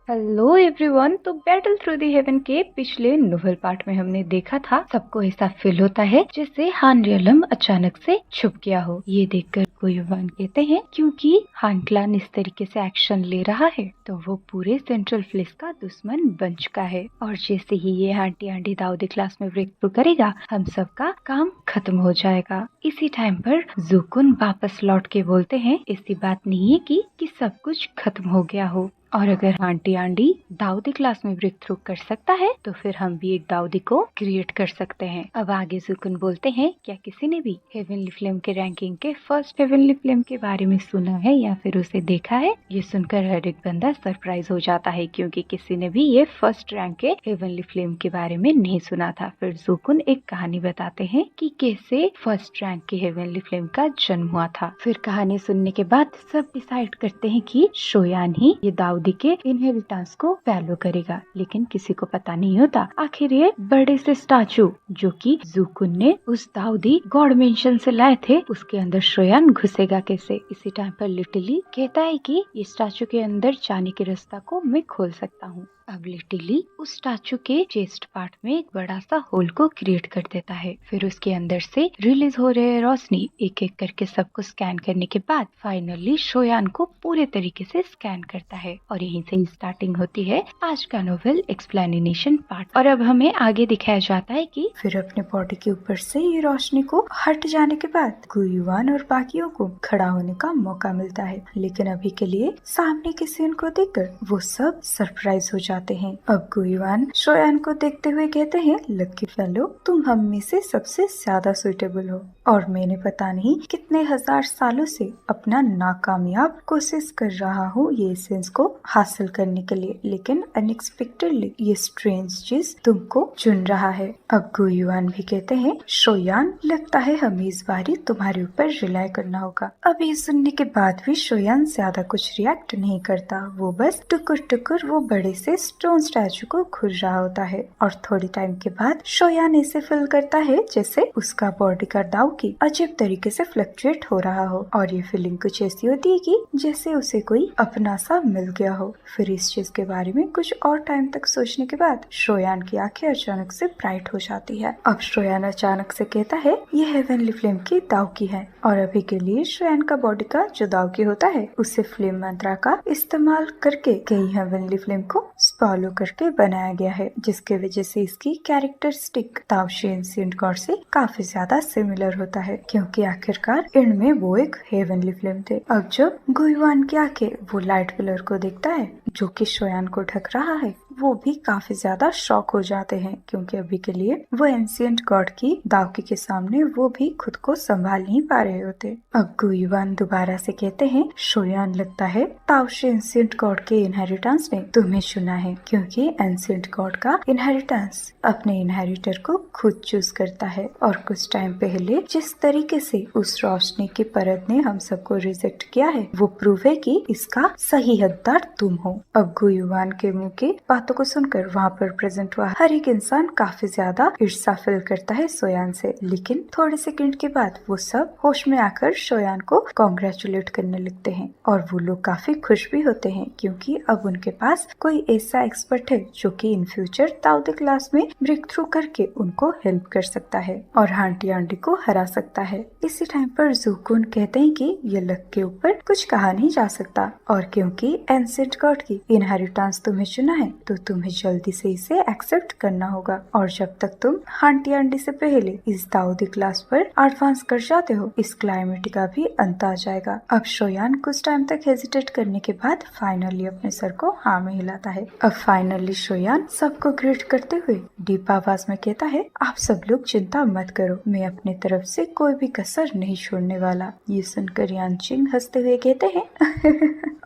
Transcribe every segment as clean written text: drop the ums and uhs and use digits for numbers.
Hello everyone. तो battle through the haven के पिछले नोवेल पार्ट में हमने देखा था सबको ऐसा फील होता है जैसे हान रियलम अचानक से छुप गया हो। ये देखकर गुयुवान कहते हैं क्योंकि हान क्लान इस तरीके से एक्शन ले रहा है तो वो पूरे सेंट्रल प्लेस का दुश्मन बन चुका है और जैसे ही ये आंटी आंटी दाऊदी क्लास में ब्रेक थ्रू करेगा हम सबका काम खत्म हो जाएगा। इसी टाइम पर जुकुन वापस लौट के बोलते हैं ऐसी बात नहीं है कि सब कुछ खत्म हो गया हो और अगर आंटी आंटी दाऊदी क्लास में ब्रेक थ्रू कर सकता है तो फिर हम भी एक दाऊदी को क्रिएट कर सकते हैं। अब आगे जुकुन बोलते हैं क्या किसी ने भी हेवनली फ्लेम के रैंकिंग के फर्स्ट हेवनली फ्लेम के बारे में सुना है या फिर उसे देखा है। ये सुनकर हर एक बंदा सरप्राइज हो जाता है क्योंकि किसी ने भी ये फर्स्ट रैंक के हेवनली फ्लेम के बारे में नहीं सुना था। फिर जुकुन एक कहानी बताते हैं कि कैसे फर्स्ट रैंक के हेवनली फ्लेम का जन्म हुआ था। फिर कहानी सुनने के बाद सब डिसाइड करते हैं कि शोयान ही ये दाऊदी के इनहेरिटेंस को फॉलो करेगा, लेकिन किसी को पता नहीं होता आखिर ये बड़े से स्टैचू जो कि जुकुन ने उस दाऊदी गॉड मेंशन से लाए थे उसके अंदर शोयान घुसेगा कैसे। इसी टाइम पर लिटिली कहता है कि ये स्टैचू के अंदर जाने के रास्ता को मैं खोल सकता हूँ। अब लिटिली उस स्टैचू के चेस्ट पार्ट में एक बड़ा सा होल को क्रिएट कर देता है। फिर उसके अंदर से रिलीज हो रहे रोशनी एक एक करके सबको स्कैन करने के बाद फाइनली शोयान को पूरे तरीके से स्कैन करता है और यहीं से स्टार्टिंग होती है आज का नोवेल एक्सप्लेनेशन पार्ट। और अब हमें आगे दिखाया जाता है कि फिर अपने बॉडी के ऊपर से ये रोशनी को हट जाने के बाद गुयुवान और बाकियों को खड़ा होने का मौका मिलता है, लेकिन अभी के लिए सामने के सीन को देखकर वो सब सरप्राइज हो जाते हैं। अब गुयुवान शोयान को देखते हुए कहते हैं लकी फेलो, तुम हम में से सबसे ज्यादा सुइटेबल हो और मैंने पता नहीं कितने हजार सालों से अपना नाकामयाब कोशिश कर रहा हूँ ये एसेंस को हासिल करने के लिए, लेकिन अनएक्सपेक्टेडली ये स्ट्रेंज चीज तुमको चुन रहा है। अब गुयुआन भी कहते हैं शोयान, लगता है हमें इस बारी तुम्हारे ऊपर रिलाई करना होगा। अब ये सुनने के बाद भी शोयान ज्यादा कुछ रिएक्ट नहीं करता, वो बस टुकुर टुकुर वो बड़े से स्टोन स्टैचू को घूर रहा होता है और थोड़ी टाइम के बाद शोयान ऐसे फील करता है जैसे उसका बॉडी का दाव की अजीब तरीके से फ्लक्चुएट हो रहा हो और ये फीलिंग कुछ ऐसी होती है कि जैसे उसे कोई अपना सा मिल गया हो। फिर इस चीज के बारे में कुछ और टाइम तक सोचने के बाद शोयान की आंखें अचानक से ब्राइट हो जाती है। अब शोयान अचानक से कहता है ये हेवनली फ्लेम की दाव की है और अभी के लिए शोयान का बॉडी का जो दाव की होता है उसे फ्लेम मंत्रा का इस्तेमाल करके कई हेवनली फ्लेम को फॉलो करके बनाया गया है, जिसके वजह से इसकी कैरेक्टरिस्टिक ताओशी एंशिएंट गॉड से काफी ज्यादा सिमिलर होता है क्योंकि आखिरकार इनमें वो एक हेवनली फ्लेम थे। अब जब गुयुआन की आंखें वो लाइट पिलर को देखता है जो कि शोयान को ढक रहा है, वो भी काफी ज्यादा शॉक हो जाते हैं क्योंकि अभी के लिए वो एंशिएंट गॉड की दावकी के सामने वो भी खुद को संभाल नहीं पा रहे होते। अब गुयुआन दोबारा से कहते हैं शोयान, लगता है ताओशी एंशिएंट गॉड के इनहेरिटेंस ने तुम्हें चुना है क्योंकि एंशिएंट गॉड का इनहेरिटेंस अपने इनहेरिटर को खुद चूज करता है और कुछ टाइम पहले जिस तरीके से उस रोशनी की परत ने हम सबको रिजेक्ट किया है वो प्रूव है कि इसका सही हकदार तुम हो। अब गुयुआन के मुंह के बातों को सुनकर वहाँ पर प्रेजेंट हुआ हर एक इंसान काफी ज्यादा ईर्ष्या फील करता है शोयान से, लेकिन थोड़े सेकंड के बाद वो सब होश में आकर शोयान को कॉन्ग्रेचुलेट करने लगते हैं और वो लोग काफी खुश भी होते हैं क्योंकि अब उनके पास कोई ऐसा एक्सपर्ट है जो कि इन फ्यूचर दाऊदी क्लास में ब्रेक थ्रू करके उनको हेल्प कर सकता है और आंटी आंटी को हरा सकता है। इसी टाइम पर जुकुन कहते हैं कि ये लक के ऊपर कुछ कहा नहीं जा सकता और क्योंकि एंशिएंट गॉड की इनहेरिटेंस तुम्हें चुना है तो तुम्हें जल्दी से इसे एक्सेप्ट करना होगा और जब तक तुम आंटी आंटी से पहले इस दाऊदी क्लास पर एडवांस कर जाते हो इस क्लाइमेट का भी अंत आ जाएगा। अब शोयान कुछ टाइम तक हेजिटेट करने के बाद फाइनली अपने सर को हाँ में हिलाता है। अब फाइनली शोयान सबको ग्रीट करते हुए डीप आवाज में कहता है आप सब लोग चिंता मत करो, मैं अपने तरफ से कोई भी कसर नहीं छोड़ने वाला। ये सुनकर यानचिंग हंसते हुए कहते हैं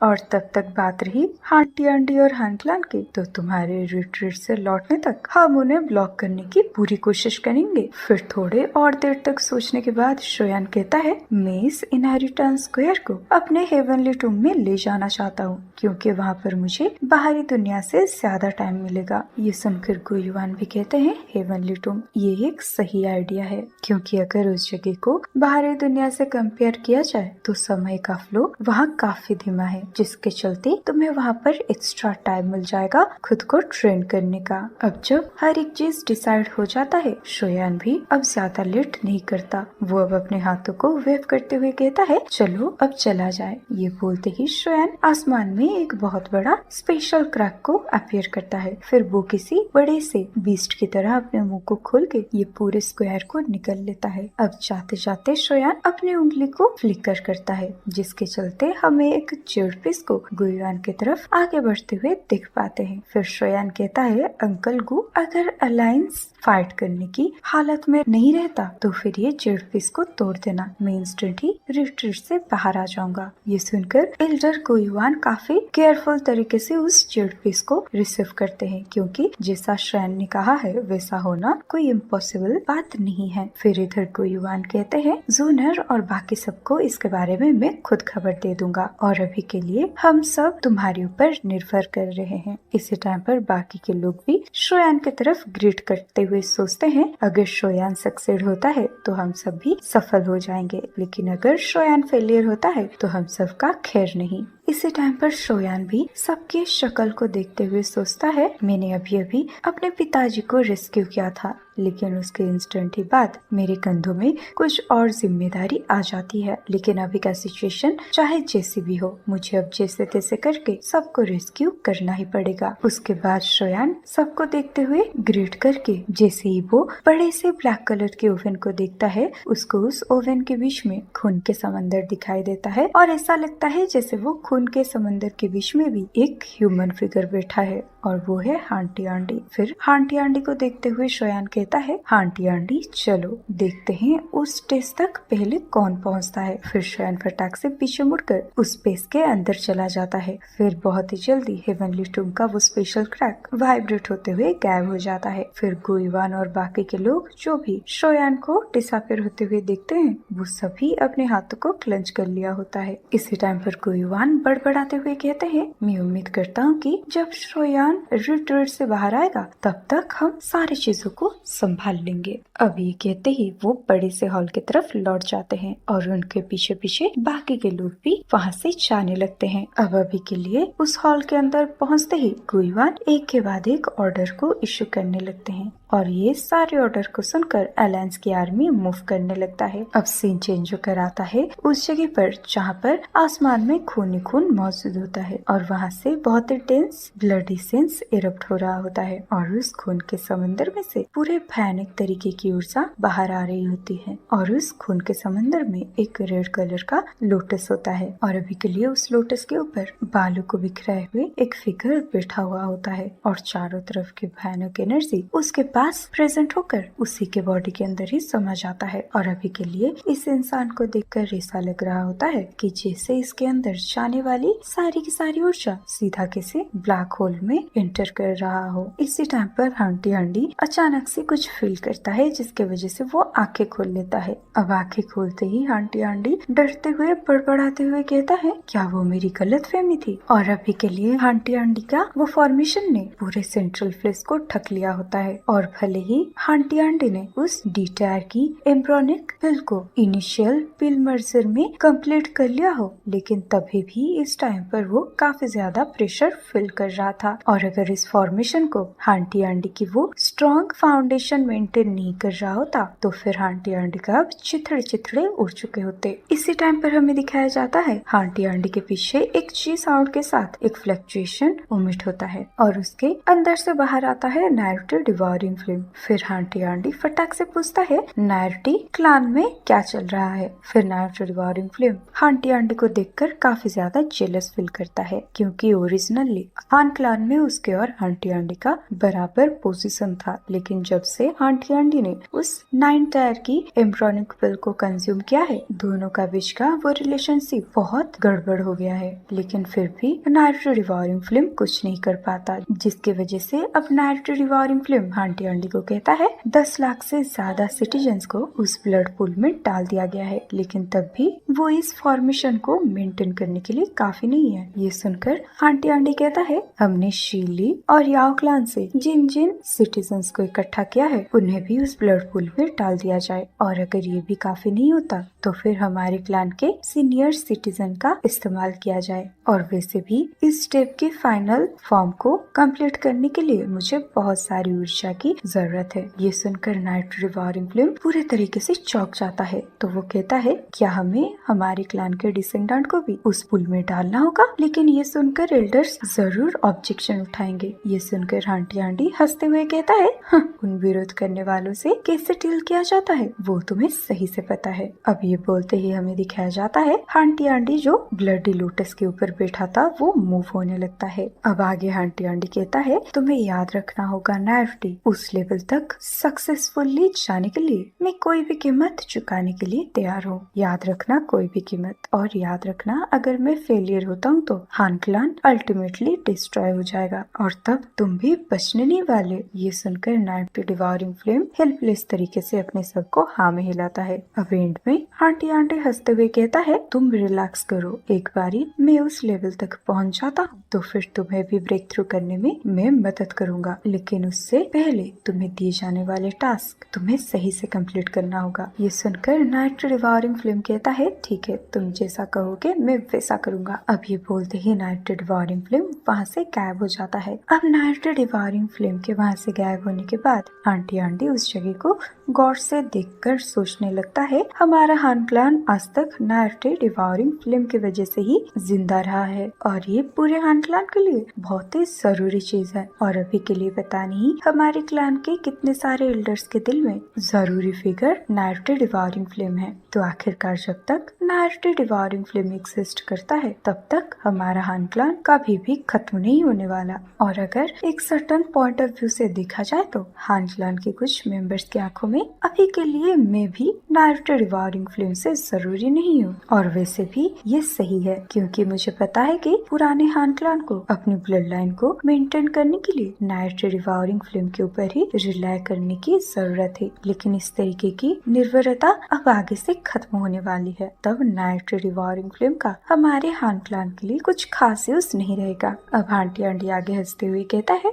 और तब तक बात रही आंटी आंटी और हान क्लान की, तो तुम्हारे रिट्रीट से लौटने तक हम उन्हें ब्लॉक करने की पूरी कोशिश करेंगे। फिर थोड़े और देर तक सोचने के बाद शोयान कहता है, मैं इस इनहेरिटेंस स्क्वायर को अपने हेवनली टूम में ले जाना चाहता हूँ, क्योंकि वहाँ पर मुझे बाहरी दुनिया से ज्यादा टाइम मिलेगा। ये सुनकर गुयुआन भी कहते हैं, हेवनली टूम ये एक सही आइडिया है, क्योंकि अगर उस जगह को बाहरी दुनिया से कंपेयर किया जाए तो समय का फ्लो वहाँ काफी धीमा है, जिसके चलते तुम्हें वहाँ पर एक्स्ट्रा टाइम मिल जाएगा खुद को ट्रेन करने का। अब जब हर एक चीज डिसाइड हो जाता है, शोयान भी अब ज्यादा लेट नहीं करता। वो अब अपने हाथों को वेव करते हुए कहता है, चलो अब चला जाए। ये बोलते ही शोयान आसमान में एक बहुत बड़ा स्पेशल क्रैक को अपीयर करता है। फिर वो किसी बड़े से बीस्ट की तरह अपने मुंह को खोल के ये पूरे स्क्वायर को निकल लेता है। अब जाते जाते शोयान अपनी उंगली को फ्लिकर करता है, जिसके चलते हमें एक जेड पीस को गुयुआन की तरफ आगे बढ़ते हुए दिख पाते हैं। फिर शोयान कहता है, अंकल गु, अगर अलायंस फाइट करने की हालत में नहीं रहता तो फिर ये जेड पीस को तोड़ देना, मैं इंस्टेंट ही रिट्रीट से बाहर आ जाऊंगा। ये सुनकर एल्डर गुयुआन काफी केयरफुल तरीके से उस जेड पीस को रिसीव करते हैं, क्योंकि जैसा श्रैन ने कहा है वैसा होना कोई इम्पॉसिबल बात नहीं है। फिर इधर गुयुआन कहते हैं, जूनर और बाकी सबको इसके बारे में मैं खुद खबर दे दूंगा, और अभी के लिए हम सब तुम्हारे ऊपर निर्भर कर रहे हैं। इसी टाइम पर बाकी के लोग भी शोयान की तरफ ग्रीट करते हुए सोचते हैं, अगर शोयान सक्सेड होता है तो हम सब भी सफल हो जाएंगे, लेकिन अगर शोयान फेलियर होता है तो हम सब का खैर नहीं। इसी टाइम पर शोयान भी सबके शक्ल को देखते हुए सोचता है, मैंने अभी अभी अपने पिताजी को रेस्क्यू किया था, लेकिन उसके इंस्टेंट ही बाद मेरे कंधों में कुछ और जिम्मेदारी आ जाती है। लेकिन अभी का सिचुएशन चाहे जैसी भी हो, मुझे अब जैसे तैसे करके सबको रेस्क्यू करना ही पड़ेगा। उसके बाद शोयान सबको देखते हुए ग्रीट करके जैसे ही वो बड़े से ब्लैक कलर के ओवन को देखता है, उसको उस ओवन के बीच में खून के समंदर दिखाई देता है, और ऐसा लगता है जैसे वो खून के समंदर के बीच में भी एक ह्यूमन फिगर बैठा है, और वो है आंटी आंटी। फिर आंटी आंटी को देखते हुए शोयान कहता है, आंटी आंटी चलो देखते हैं उस स्टेज तक पहले कौन पहुंचता है। फिर शोयान फटाक से पीछे मुड़कर उस स्पेस के अंदर चला जाता है। फिर बहुत ही जल्दी हेवनली टूम का वो स्पेशल क्रैक वाइब्रेट होते हुए गायब हो जाता है। फिर गुयुआन और बाकी के लोग जो भी शोयान को डिसअपीयर होते हुए देखते हैं, वो सभी अपने हाथों को क्लेंच कर लिया होता है। इसी टाइम पर गुयुआन बड़बड़ाते हुए कहते हैं, मैं उम्मीद करता हूँ कि जब शोयान रिट्रीट से बाहर आएगा तब तक हम सारी चीजों को संभाल लेंगे। अब ये कहते ही वो बड़े से हॉल की तरफ लौट जाते हैं, और उनके पीछे पीछे बाकी के लोग भी वहाँ से जाने लगते हैं। अब अभी के लिए उस हॉल के अंदर पहुँचते ही गुयुआन एक के बाद एक ऑर्डर को इश्यू करने लगते हैं, और ये सारे ऑर्डर को सुनकर अलायंस की आर्मी मूव करने लगता है। अब सीन चेंज होकर आता है उस जगह पर जहाँ पर आसमान में खून ही खून मौजूद होता है, और वहाँ से बहुत ही टेंस ब्लडी सीन्स इरप्ट हो रहा होता है, और उस खून के समंदर में से पूरे भयानक तरीके की ऊर्जा बाहर आ रही होती है, और उस खून के समंदर में एक रेड कलर का लोटस होता है, और अभी के लिए उस लोटस के ऊपर बालों को बिखराए हुए एक फिगर बैठा हुआ होता है, और चारों तरफ की भयानक एनर्जी उसके पास प्रेजेंट होकर उसी के बॉडी के अंदर ही समा जाता है। और अभी के लिए इस इंसान को देखकर ऐसा लग रहा होता है कि जैसे इसके अंदर जाने वाली सारी की सारी ऊर्जा सीधा किसी ब्लैक होल में एंटर कर रहा हो। इसी टाइम पर आंटी आंटी अचानक से कुछ फील करता है, जिसके वजह से वो आंखें खोल लेता है। अब आंखें खोलते ही आंटी आंटी डरते हुए बड़बड़ाते हुए कहता है, क्या वो मेरी गलतफहमी थी? और अभी के लिए आंटी आंटी का वो फॉर्मेशन ने पूरे सेंट्रल फ्लेस को ढक लिया होता है, और भले ही आंटी आंटी ने उस डीटायर की एम्ब्रियोनिक पिल को इनिशियल पिल मर्जर में कंप्लीट कर लिया हो, लेकिन तभी भी इस टाइम पर वो काफी ज्यादा प्रेशर फील कर रहा था, और अगर इस फॉर्मेशन को आंटी आंटी की वो स्ट्रॉन्ग फाउंडेशन मेंटेन नहीं कर रहा होता तो फिर आंटी आंटी का अब चिथड़े चिथड़े उड़ चुके होते। इसी टाइम पर हमें दिखाया जाता है आंटी आंटी के पीछे एक जी साउंड के साथ एक फ्लक्चुएशन ओमिट होता है, और उसके अंदर से बाहर आता है नारुतो डिवोरिंग फिल्म। फिर आंटी आंडी फटाक से पूछता है नायरटी क्लान में क्या चल रहा है। फिर नायरटी डिवोरिंग फिल्म आंटी आंडी को देखकर काफी ज्यादा जेलस फील करता है, क्योंकि ओरिजिनली हान क्लान में उसके और आंटी आंडी का बराबर पोजीशन था, लेकिन जब से आंटी आंडी ने उस 9 टायर की एम्ब्रॉनिक पिल को कंज्यूम किया है, दोनों का बीच का वो रिलेशनशिप बहुत गड़बड़ हो गया है। लेकिन फिर भी नायरटी डिवोरिंग फिल्म कुछ नहीं कर पाता, जिसकी वजह से अब नायरटी डिवोरिंग फिल्म आंटी आंडी को कहता है 10 लाख से ज्यादा सिटीजन्स को उस ब्लड पूल में डाल दिया गया है, लेकिन तब भी वो इस फॉर्मेशन को मेंटेन करने के लिए काफी नहीं है। ये सुनकर आंटी आंडी कहता है हमने शीली और याओ क्लान से जिन जिन सिटीजन्स को इकट्ठा किया है उन्हें भी उस ब्लड पूल में डाल दिया जाए, और अगर ये भी काफी नहीं होता तो फिर हमारे क्लान के सीनियर सिटीजन का इस्तेमाल किया जाए। और वैसे भी इस स्टेप के फाइनल फॉर्म को कंप्लीट करने के लिए मुझे बहुत सारी ऊर्जा की जरूरत है। ये सुनकर नायरटी डिवोरिंग फिल्म पूरे तरीके से चौंक जाता है, तो वो कहता है क्या हमें हमारे क्लान के डिसेंडेंट को भी उस पुल में डालना होगा। लेकिन ये सुनकर एल्डर्स जरूर ऑब्जेक्शन उठाएंगे। ये सुनकर आंटी आंडी हंसते हुए कहता है उन विरोध करने वालों से कैसे डील किया जाता है वो तुम्हें सही से पता है। अब ये बोलते ही हमें दिखाया जाता है आंटी आंडी जो ब्लडी लोटस के ऊपर बैठा था वो मूव होने लगता है। अब आगे आंटी आंडी कहता है तुम्हें याद रखना होगा नायरटी, उस लेवल तक सक्सेसफुली जाने के लिए मैं कोई भी कीमत चुकाने के लिए तैयार हूँ। याद रखना कोई भी कीमत, और याद रखना अगर मैं फेलियर होता हूँ तो हान क्लान अल्टीमेटली डिस्ट्रॉय हो जाएगा और तब तुम भी बचने नहीं वाले। ये सुनकर नायरटी डिवोरिंग फिल्म हेल्पलेस तरीके से अपने सर को हाँ में हिलाता है। अब एंड में आंटी आंटी हंसते हुए कहता है तुम रिलैक्स करो, एक बारी मैं उस लेवल तक पहुंच जाता हूँ तो फिर तुम्हें भी ब्रेक थ्रू करने में मैं मदद करूंगा, लेकिन उससे पहले तुम्हें दिए जाने वाले टास्क तुम्हें सही से कंप्लीट करना होगा। ये सुनकर नायरटी डिवोरिंग फिल्म कहता है ठीक है, तुम जैसा कहोगे मैं वैसा करूंगा। अब ये बोलते ही नायरटी डिवोरिंग फिल्म वहाँ से गायब हो जाता है। अब नायरटी डिवोरिंग फिल्म के वहाँ से गायब होने के बाद आंटी आंटी उस जगह को गौर से देखकर सोचने लगता है हमारा हान क्लान आज तक नायरटी डिवोरिंग फिल्म की वजह से ही जिंदा रहा है, और ये पूरे हान क्लान के लिए बहुत ही जरूरी चीज है। और अभी के लिए पता नहीं हमारे क्लान के कितने सारे एल्डर्स के दिल में जरूरी फिगर नायरटी डिवोरिंग फिल्म है। तो आखिरकार जब तक नायरटी डिवोरिंग फिल्म एग्जिस्ट करता है तब तक हमारा हान क्लान कभी भी खत्म नहीं होने वाला। और अगर एक सर्टन पॉइंट ऑफ व्यू से देखा जाए तो हान क्लान के कुछ मेंबर्स की आंखों में अभी के लिए मैं भी नायरटी डिवोरिंग फिल्म से जरूरी नहीं हूँ। और वैसे भी ये सही है, क्योंकि मुझे पता है कि पुराने हान क्लान को अपनी ब्लड लाइन को मेंटेन करने के लिए नायरटी डिवोरिंग फिल्म के ऊपर ही रिलाय करने की जरूरत है। लेकिन इस तरीके की निर्भरता अब आगे से खत्म होने वाली है, तब नायरटी डिवोरिंग फिल्म का हमारे हान क्लान के लिए कुछ खास यूज नहीं रहेगा। अब आंटी आंटी आगे हंसते हुए कहता है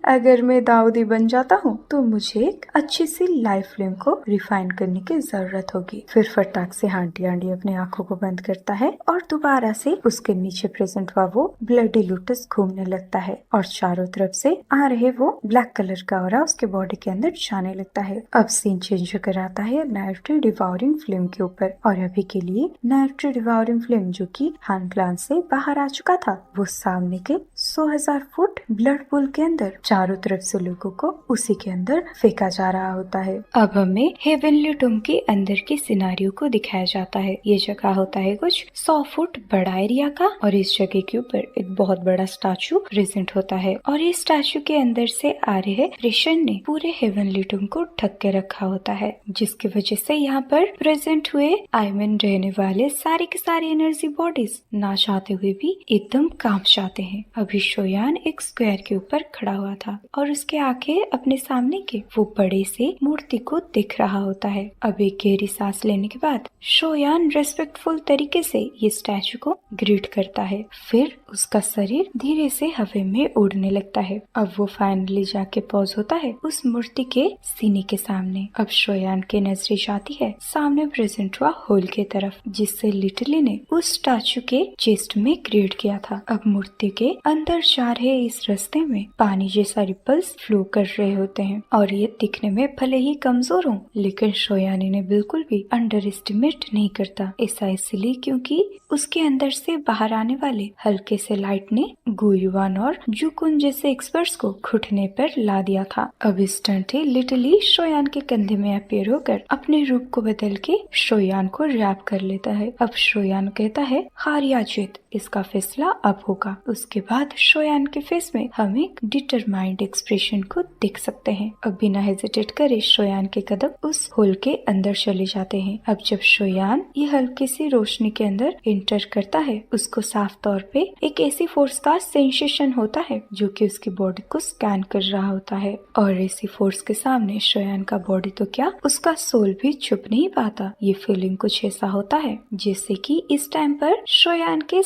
अगर मैं दाऊदी बन जाता हूँ तो मुझे एक अच्छी सी लाइफ फिल्म को रिफाइन करने की जरूरत होगी। फिर फटाक से आंटी आंटी अपनी आंखों को बंद करता है और दोबारा से उसके नीचे प्रेजेंट हुआ वो ब्लडी लोटस घूमने लगता है और चारों तरफ से आ रहे वो ब्लैक कलर का ऑरा उसके बॉडी के अंदर जाने लगता है। अब सीन चेंज होकर आता है नायरटी डिवोरिंग फिल्म के ऊपर, और अभी के लिए नायरटी डिवोरिंग फिल्म जो की हान क्लान से बाहर आ चुका था वो सामने के 100,000 फुट ब्लड पूल के अंदर चारों तरफ से लोगों को उसी के अंदर फेंका जा रहा होता है। अब हमें हेवनली टूम के अंदर के सिनारियो को दिखाया जाता है। ये जगह होता है कुछ 100 फुट बड़ा एरिया का, और इस जगह के ऊपर एक बहुत बड़ा स्टैचू प्रेजेंट होता है, और इस स्टैचू के अंदर से आ रहे रेशन ने पूरे हेवनली टूम को ढक के रखा होता है, जिसकी वजह से यहाँ पर प्रेजेंट हुए आयमन रहने वाले सारे के सारे एनर्जी बॉडीज ना चाहते हुए भी एकदम कांप जाते हैं। अभी शोयान एक स्क्वायर के ऊपर खड़ा हुआ था और उसके आंखें अपने सामने के वो बड़े से मूर्ति को देख रहा होता है। अब एक गहरी सांस लेने के बाद शोयान रेस्पेक्टफुल तरीके से ये स्टैचू को ग्रीट करता है, फिर उसका शरीर धीरे से हवा में उड़ने लगता है। अब वो फाइनली जाके पॉज होता है उस मूर्ति के सीने के सामने। अब शोयान की नजरें जाती है सामने प्रेजेंट हुआ होल के तरफ, जिससे लिटरली ने उस स्टैचू के चेस्ट में क्रिएट किया था। अब मूर्ति के अंदर जा रहे इस रास्ते में में पानी जैसा रिपल्स फ्लो कर रहे होते हैं और ये दिखने में भले ही कमजोर हों, लेकिन शोयान इन्हें बिल्कुल भी अंडर एस्टिमेट नहीं करता। ऐसा इसलिए क्योंकि उसके अंदर से बाहर आने वाले हल्के से लाइट ने गुयुवान और जुकुन जैसे एक्सपर्ट्स को घुटने पर ला दिया था। अब स्टंट ही लिटरली शोयान के कंधे में अपीयर होकर अपने रूप को बदल के शोयान को रैप कर लेता है। अब शोयान कहता है हार या जीत इसका फैसला अब होगा। उसके बाद शोयान के फेस में हम एक डिटरमाइंड एक्सप्रेशन को देख सकते हैं। अब बिना हेजिटेट करे शोयान के कदम उस होल के अंदर चले जाते हैं। अब जब शोयान ये हल्की सी रोशनी के अंदर एंटर करता है, उसको साफ तौर पे एक ऐसी फोर्स का सेंसेशन होता है जो कि उसकी बॉडी को स्कैन कर रहा होता है और ऐसी फोर्स के सामने शोयान का बॉडी तो क्या उसका सोल भी छुप नहीं पाता। ये फीलिंग कुछ ऐसा होता है जैसे कि इस टाइम पर शोयान के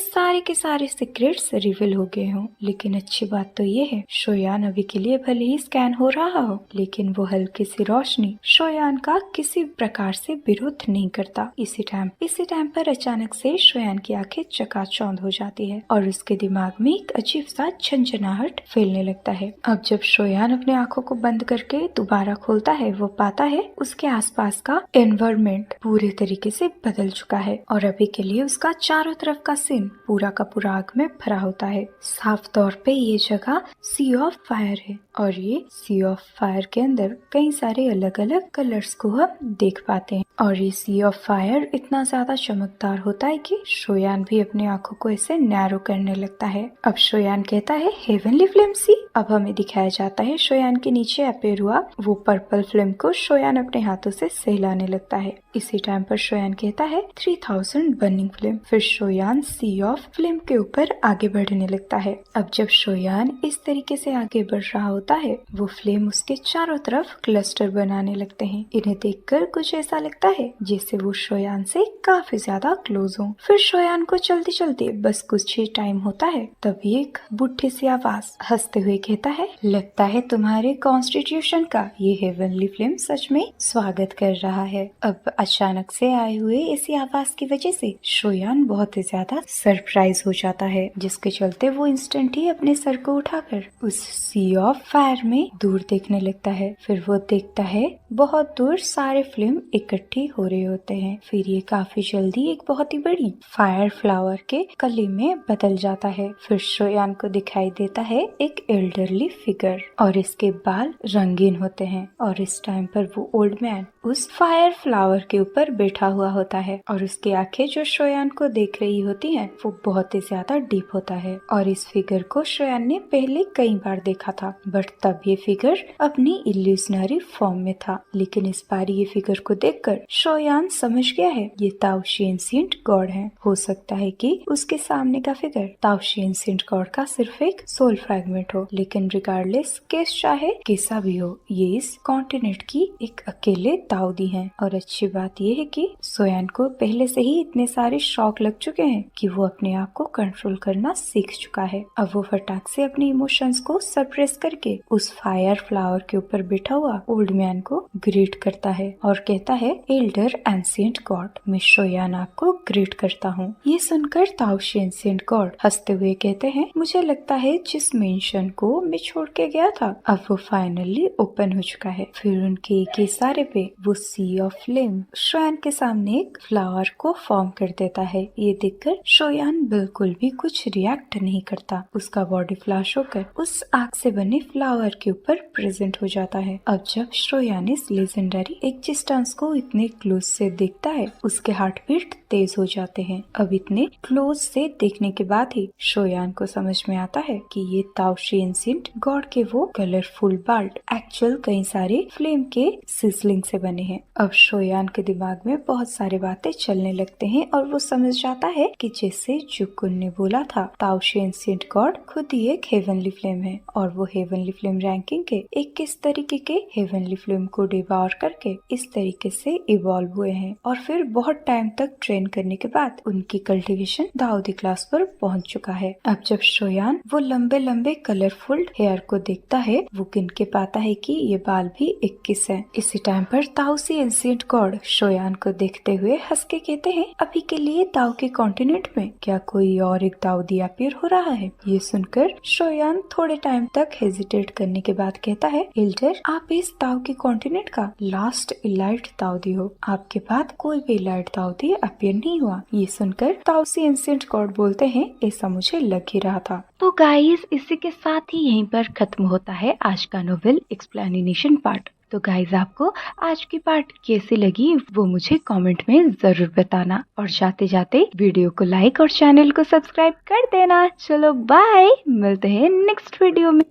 सारे सीक्रेट्स रिवील हो गए हों। लेकिन अच्छी बात तो ये है शोयान अभी के लिए भले ही स्कैन हो रहा हो, लेकिन वो हल्की सी रोशनी शोयान का किसी प्रकार से विरोध नहीं करता। इसी टाइम पर अचानक से शोयान की आंखें चकाचौंध हो जाती है और उसके दिमाग में एक अजीब सा झंझनाहट फैलने लगता है। अब जब शोयान अपने आंखों को बंद करके दोबारा खोलता है, वो पाता है उसके आसपास का एनवायरनमेंट पूरे तरीके से बदल चुका है और अभी के लिए उसका चारों तरफ का सीन पूरा का पूरा आग में भरा होता है। साफ तौर पे ये जगह सी ऑफ फायर है और ये सी ऑफ फायर के अंदर कई सारे अलग अलग कलर्स को हम देख पाते हैं और ये सी ऑफ फायर इतना ज्यादा चमकदार होता है कि शोयान भी अपनी आंखों को ऐसे नैरो करने लगता है। अब शोयान कहता है हेवनली फ्लेम सी। अब हमें दिखाया जाता है शोयान के नीचे अपीयर हुआ वो पर्पल फ्लेम को शोयान अपने हाथों से सहलाने लगता है। इसी टाइम पर शोयान कहता है 3000 बर्निंग फ्लेम। फिर शोयान सी ऑफ फ्लेम के ऊपर आगे बढ़ने लगता है। अब जब शोयान इस तरीके से आगे बढ़ रहा होता है, वो फ्लेम उसके चारों तरफ क्लस्टर बनाने लगते हैं। इन्हें देखकर कुछ ऐसा लगता है जैसे वो शोयान से काफी ज्यादा क्लोज हो। फिर शोयान को चलते चलते बस कुछ ही टाइम होता है, तभी एक बुढ़ी सी आवाज हंसते हुए कहता है लगता है तुम्हारे कॉन्स्टिट्यूशन का ये हेवनली फ्लेम सच में स्वागत कर रहा है। अब अचानक से आए हुए इसी आवाज की वजह से शोयान बहुत ही ज्यादा सरप्राइज हो जाता है, जिसके चलते वो इंस्टेंट ही अपने सर को उठाकर उस सी ऑफ फायर में दूर देखने लगता है। फिर वो देखता है बहुत दूर सारे फ्लेम इकट्ठी हो रहे होते हैं। फिर ये काफी जल्दी एक बहुत ही बड़ी फायर फ्लावर के कली में बदल जाता है। फिर शोयान को दिखाई देता है एक एल्डरली फिगर और इसके बाल रंगीन होते हैं और इस टाइम पर वो ओल्ड मैन उस फायर फ्लावर के ऊपर बैठा हुआ होता है और उसकी आंखें जो शोयान को देख रही होती हैं वो बहुत ही ज्यादा डीप होता है। और इस फिगर को शोयान ने पहले कई बार देखा था, बट तब ये फिगर अपनी इल्यूजनरी फॉर्म में था। लेकिन इस बार ये फिगर को देखकर शोयान समझ गया है ये ताओशी एंशिएंट गॉड है। हो सकता है कि उसके सामने का फिगर ताओशी एंशिएंट गॉड का सिर्फ एक सोल फ्रैगमेंट हो, लेकिन रिगार्डलेस केस चाहे कैसा भी हो, ये इस कॉन्टिनेंट की एक अकेले दाऊदी हैं। और अच्छी बात यह है कि शोयान को पहले से ही इतने सारे शॉक लग चुके हैं कि वो अपने आप को कंट्रोल करना सीख चुका है। अब वो फटाक से अपने इमोशंस को सप्रेस करके उस फायर फ्लावर के ऊपर बैठा हुआ ओल्ड मैन को ग्रीट करता है और कहता है एल्डर एंशिएंट गॉड, मैं शोयान आपको ग्रीट करता हूँ। ये सुनकर ताओशी एंशिएंट गॉड हंसते हुए कहते हैं मुझे लगता है जिस मेंशन को मैं छोड़ के गया था अब वो फाइनली ओपन हो चुका है। फिर उनके एक इशारे पे वो सी ऑफ फ्लेम शोयान के सामने एक फ्लावर को फॉर्म कर देता है। ये देखकर शोयान बिल्कुल भी कुछ रिएक्ट नहीं करता, उसका बॉडी फ्लैश होकर उस आग से बने फ्लावर के ऊपर प्रेजेंट हो जाता है। अब जब शोयान इस लेजेंडरी एग्जिस्टेंस को इतने क्लोज से देखता है, उसके हार्ट बीट तेज हो जाते हैं। अब इतने क्लोज से देखने के बाद ही शोयान को समझ में आता है कि ये ताओशी एंशिएंट गॉड के वो कलरफुल बाल्ट एक्चुअल कई सारे फ्लेम के सिजलिंग से बने हैं। अब शोयान के दिमाग में बहुत सारे बातें चलने लगते हैं और वो समझ जाता है कि जैसे जुकुन ने बोला था ताओशी एंशिएंट गॉड खुद ही एक हेवनली फ्लेम है और वो हेवनली फ्लेम रैंकिंग के 21 तरीके के हेवनली फ्लेम को डिवॉर करके इस तरीके से इवॉल्व हुए हैं और फिर बहुत टाइम तक ट्रेन करने के बाद उनकी कल्टीवेशन दाऊदी क्लास पर पहुंच चुका है। अब जब शोयान वो लंबे लंबे कलरफुल हेयर को देखता है, वो गिन के पाता है कि ये बाल भी 21 है। इसी टाइम पर ताओशी एंशिएंट गॉड शोयान को देखते हुए हंस के कहते हैं अभी के लिए ताओ के कॉन्टिनेंट में क्या कोई और एक दाऊदी अपीयर हो रहा है। ये सुनकर शोयान वन थोड़े टाइम तक हेजिटेट करने के बाद कहता है, एल्डर, आप इस ताऊ के कॉन्टिनेंट का लास्ट इलाइट दाऊदी हो। आपके बाद कोई भी इलाइट दाऊदी अपीयर नहीं हुआ। ये सुनकर ताऊ से एंशिएंट गॉड बोलते हैं, ऐसा मुझे लग ही रहा था। तो गाइस, इसी के साथ ही यहीं पर खत्म होता है आज का नोवेल एक्सप्लेनेशन पार्ट। तो गाइस, आपको आज की पार्ट कैसी लगी वो मुझे कमेंट में जरूर बताना, और जाते जाते वीडियो को लाइक और चैनल को सब्सक्राइब कर देना। चलो बाय, मिलते हैं नेक्स्ट वीडियो में।